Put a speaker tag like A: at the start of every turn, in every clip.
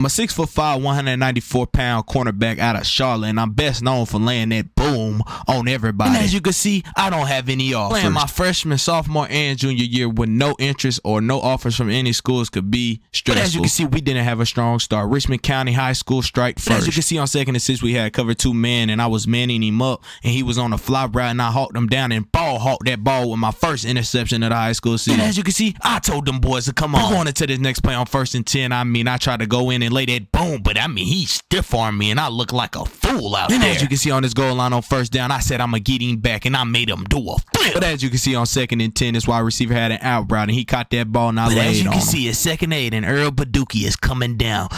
A: I'm a 6'5", 194-pound cornerback out of Charlotte, and I'm best known for laying that boom on everybody. And as you can see, I don't have any offers. Playing my freshman, sophomore, and junior year with no interest or no offers from any schools could be stressful. But as you can see, we didn't have a strong start. Richmond County High School strike first. As you can see on 2nd and 6, we had cover 2 man, and I was manning him up, and he was on a fly route, and I hawked him down and ball hawked that ball with my first interception of the high school season. And as you can see, I told them boys to come on. Going into this next play on 1st and 10, I tried to go in and lay that boom, but he stiff-armed me, and I look like a fool out there. As you can see on this goal line on 1st down, I said I'm going to get him back, and I made him do a flip. But as you can see on 2nd and 10, this wide receiver had an out route, and he caught that ball, and I laid on him. As you can see, it's 2nd and 8, and EARL BADOOKIE is coming down.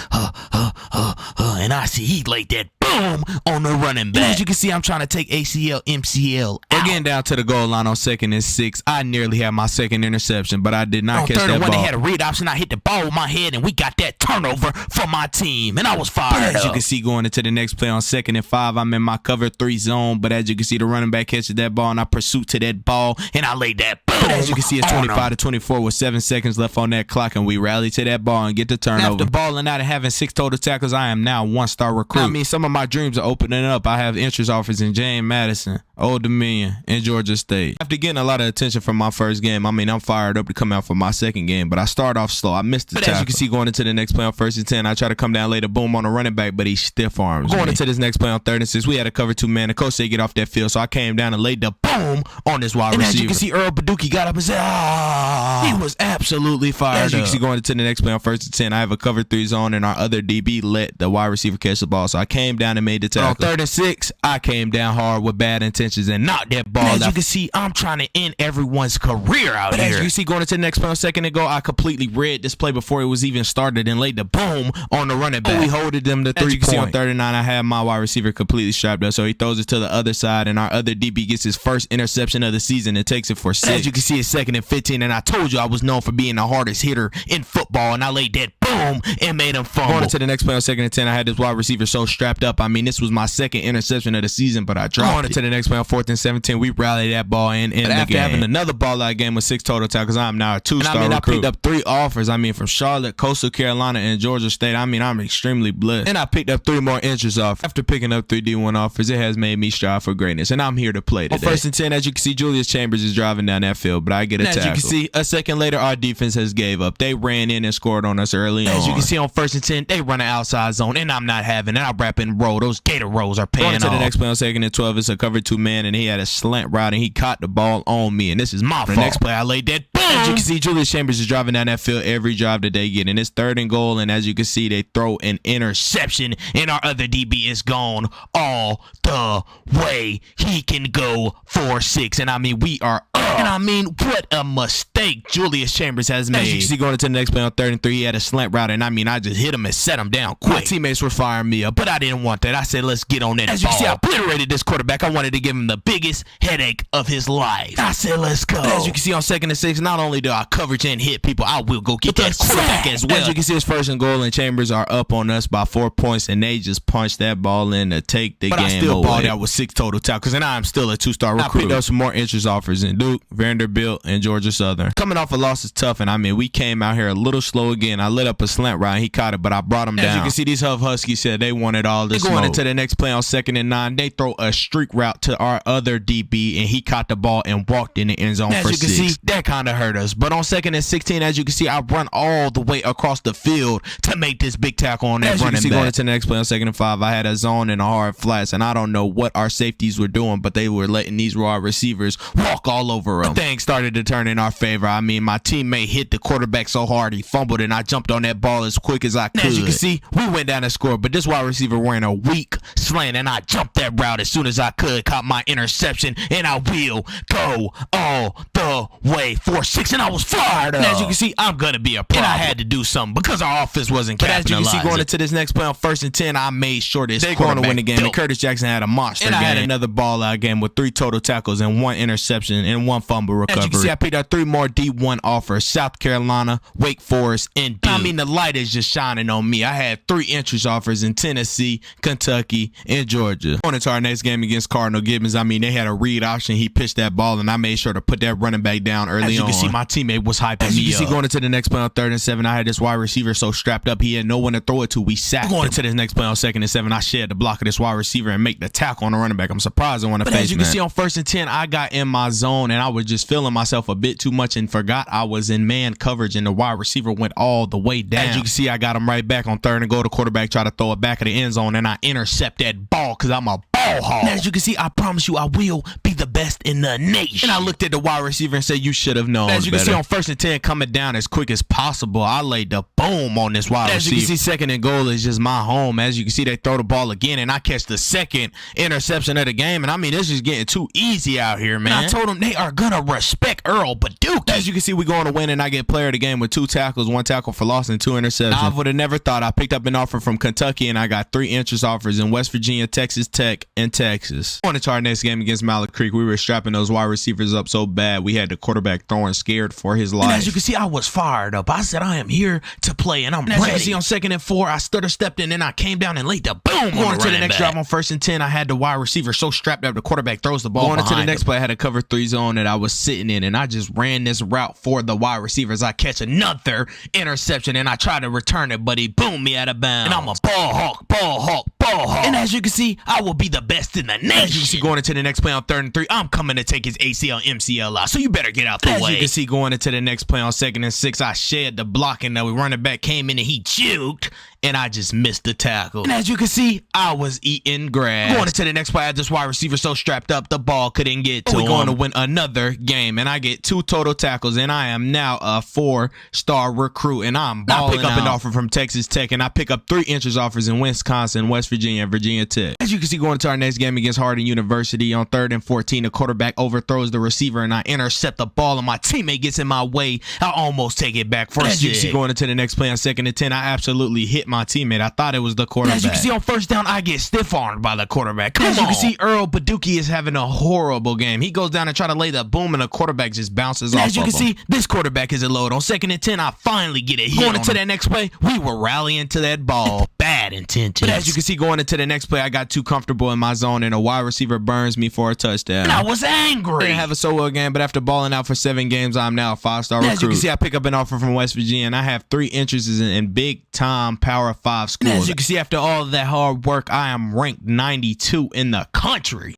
A: And I see he laid that boom on the running back. And as you can see, I'm trying to take ACL, MCL out. Again, down to the goal line on 2nd and 6. I nearly had my 2nd interception, but I did not catch that ball. On 3rd and 1, they had a read option. I hit the ball with my head, and we got that turnover for my team, and I was fired up. As you can see, going into the next play on 2nd and 5, I'm in my cover 3 zone, but as you can see, the running back catches that ball, and I pursued to that ball, and I laid that boom. But as you can see, it's 25-24 with 7 seconds left on that clock, and we rally to that ball and get the turnover. After balling out and having 6 total tackles, I am now a 1-star recruit. I mean, some of my dreams are opening up. I have interest offers in James Madison, Old Dominion, and Georgia State. After getting a lot of attention from my first game, I'm fired up to come out for my second game, but I start off slow. I missed the tackle. As you can see, going into the next play on 1st and 10, I try to come down, lay the boom on the running back, but he stiff arms me. Going into this next play on 3rd and 6, we had a cover 2 man. The coach said get off that field, so I came down and laid the boom on this wide receiver. And as you can see, EARL BADOOKIE got up and said, he was absolutely fired up. As you can see, going into the next play on 1st and 10, I have a cover 3 zone, and our other DB let the wide receiver catch the ball, so I came down and made the tackle. On 3rd and 6, I came down hard with bad intentions and knocked that ball out. As you can see, I'm trying to end everyone's career out here. As you can see, going into the next play on 2nd and goal, I completely read this play before it was even started and laid the boom on the running back. We holded them to 3 points. As you can see on 3rd and 9, I had my wide receiver completely strapped up, so he throws it to the other side, and our other DB gets his first interception of the season and takes it for 6. As you can see, it's 2nd and 15, and I told you I was known for being the hardest hitter in football, and I laid that boom and made him fumble. Going into the next play on 2nd and 10, I had this wide receiver so strapped up. This was my 2nd interception of the season, but I dropped it. Going into the next play on 4th and 17, we rallied that ball in the game. After having another ball out game with 6 total tackles, I'm now a 2-star recruit. I picked up 3 offers. From Charlotte, Coastal Carolina, and Georgia State. I'm extremely blessed. And I picked up 3 more interest offers. After picking up 3 D1 offers, it has made me strive for greatness, and I'm here to play today. On 1st and 10, as you can see, Julius Chambers is driving down that field, but I get a tackle. As you can see, a second later, our defense has gave up. They ran in and scored on us early on. As you can see, on 1st and 10, they run an outside zone, and I'm not having it. I wrap and roll. Those Gator rolls are paying off. Going to the next play on 2nd and 12, it's a cover 2 man, and he had a slant route, and he caught the ball on me, and this is my fault. The next play, I laid that boom. As you can see, Julius Chambers is driving down that field every drive that they get, and it's 3rd and goal, and as you can see, they throw an interception, and our other DB is gone all the way. He can go for 6, and we are up. And what a mistake Julius Chambers has made. As you can see, going into the next play on 3rd and 3, he had a slant route, and I just hit him and set him down quick. My teammates were firing me up, but I didn't want that. I said, let's get on that ball. As you can see, I obliterated this quarterback. I wanted to give him the biggest headache of his life. I said, let's go. As you can see, on 2nd and 6, not only do I coverage and hit people, I will go get that quarterback as well. As you can see, it's 1st and goal, and Chambers are up on us by 4 points, and they just punched that ball in to take the game away. But I still balled out with 6 total tackles, and I'm still a 2-star recruit. I picked up some more interest offers in Duke, Vanderbilt, and Georgia Southern. Coming off a loss is tough, and we came out here a little slow again. I lit up a slant route, and he caught it, but I brought him down. As you can see, these Huskies said they wanted all this smoke. Going into the next play on 2nd and 9, they throw a streak route to our other DB, and he caught the ball and walked in the end zone for 6. As you can see, that kind of hurt us. But on 2nd and 16, as you can see, I run all the way across the field to make this big tackle on that running back. As you can see, going into the next play on 2nd and 5, I had a zone and a hard flats, and I don't know what our safeties were doing, but they were letting these raw receivers walk all over them. Things started to turn in our favor. My teammate hit the quarterback so hard he fumbled, and I jumped on that ball as quick as I could. As you can see, we went down and scored, but this wide receiver ran a weak slant, and I jumped that route as soon as I could, caught my interception, and I will go all the way for 6, and I was fired up. And as you can see, I'm going to be a problem. And I had to do something because our offense wasn't capitalizing. But as you can see, going into this next play on 1st and 10, I made sure this they're going to win the game. And Curtis Jackson had a monster game. And I had another ball out game with 3 total tackles and 1 interception and 1 fumble recovery. As you can see, I picked up 3 more D1 offers: South Carolina, Wake Forest, and Duke. The light is just shining on me. I had 3 interest offers in Tennessee, Kentucky, and Georgia. On into our next game against Cardinal Gibbons, I mean, they had a read option. He pitched that ball, and I made sure to put that running back down early on. As you can see, my teammate was hyping me up. As you can see, going into the next play on 3rd and 7, I had this wide receiver so strapped up, he had no one to throw it to. We sacked him. Going into this next play on 2nd and 7, I shared the block of this wide receiver and make the tackle on the running back. I'm surprised I want to face,
B: as you can see, on 1st and 10, I got in my zone, and I was just feeling myself a bit too much and forgot I was in man coverage, and the wide receiver went all the way down. As you can see, I got him right back on 3rd and goal. The quarterback tried to throw it back of the end zone, and I intercept that ball because I'm a ball hog.
A: As you can see, I promise you I will be the best in the nation. And I looked at the wide receiver and said, you should have known
B: As you
A: better.
B: can see, on 1st and 10, coming down as quick as possible, I laid the boom on this wide
A: As
B: receiver.
A: you can see, 2nd and goal is just my home. As you can see, they throw the ball again, and I catch the 2nd interception of the game. And I mean, this is getting too easy out here, man.
B: And I told them they are gonna respect EARL BADOOKIE.
A: As you can see, we going to win, and I get player of the game with 2 tackles, 1 tackle for loss, and 2 interceptions. I would have never thought. I picked up an offer from Kentucky, and I got 3 interest offers in West Virginia, Texas Tech, and Texas. On to our next game against Malik Creek, we were strapping those wide receivers up so bad we had the quarterback throwing scared for his life.
B: And as you can see, I was fired up. I said I am here to play, and I'm ready. As you can see, on 2nd and 4, I stepped in, and I came down and laid the boom.
A: Going to the next drive on 1st and 10, I had the wide receiver so strapped up the quarterback throws the ball
B: Going
A: behind
B: to the next
A: play, I had a cover 3 zone that I was sitting in, and I just ran this route for the wide receivers. I catch another interception, and I try to return it, but he boomed me out of bounds.
B: And I'm a ball hawk, ball hawk, ball hawk.
A: And as you can see, I will be the best in the nation.
B: As you can see, going into the next play on 3rd and 3, I'm coming to take his ACL, MCL out, so you better get out the way.
A: As you can see, going into the next play on 2nd and 6, I shared the block, and the running back came in and he juked, and I just missed the tackle.
B: And as you can see, I was eating grass.
A: Going into the next play, I had this wide receiver so strapped up the ball couldn't get to him. We're going to win another game, and I get 2 total tackles, and I am now a 4-star recruit, and I'm balling. I pick up an offer from Texas Tech, and I pick up 3 interest offers in Wisconsin, West Virginia, and Virginia Tech. As you can see, going into our next game against Harding University on 3rd and 14, the quarterback overthrows the receiver, and I intercept the ball, and my teammate gets in my way. I almost take it back for a
B: As you can see,
A: going into the next play on 2nd and 10, I absolutely hit my teammate. I thought it was the quarterback.
B: As you can see, on 1st down, I get stiff-armed by the quarterback.
A: As you can see, EARL BADOOKIE is having a horrible game. He goes down and try to lay the boom, and the quarterback just bounces off.
B: As you can see,
A: this quarterback is a load. On 2nd and 10, I finally get it. Going into that next play, we were rallying to that ball.
B: Bad intentions.
A: But as you can see, going into the next play, I got too comfortable in my zone, and a wide receiver burns me for a touchdown.
B: And I was angry.
A: I didn't have a so well game, but after balling out for 7 games, I'm now a 5-star recruit. As you can see, I pick up an offer from West Virginia, and I have 3 interests in big-time Power 5 schools.
B: As you can see, after all of that hard work, I am ranked 92 in the country.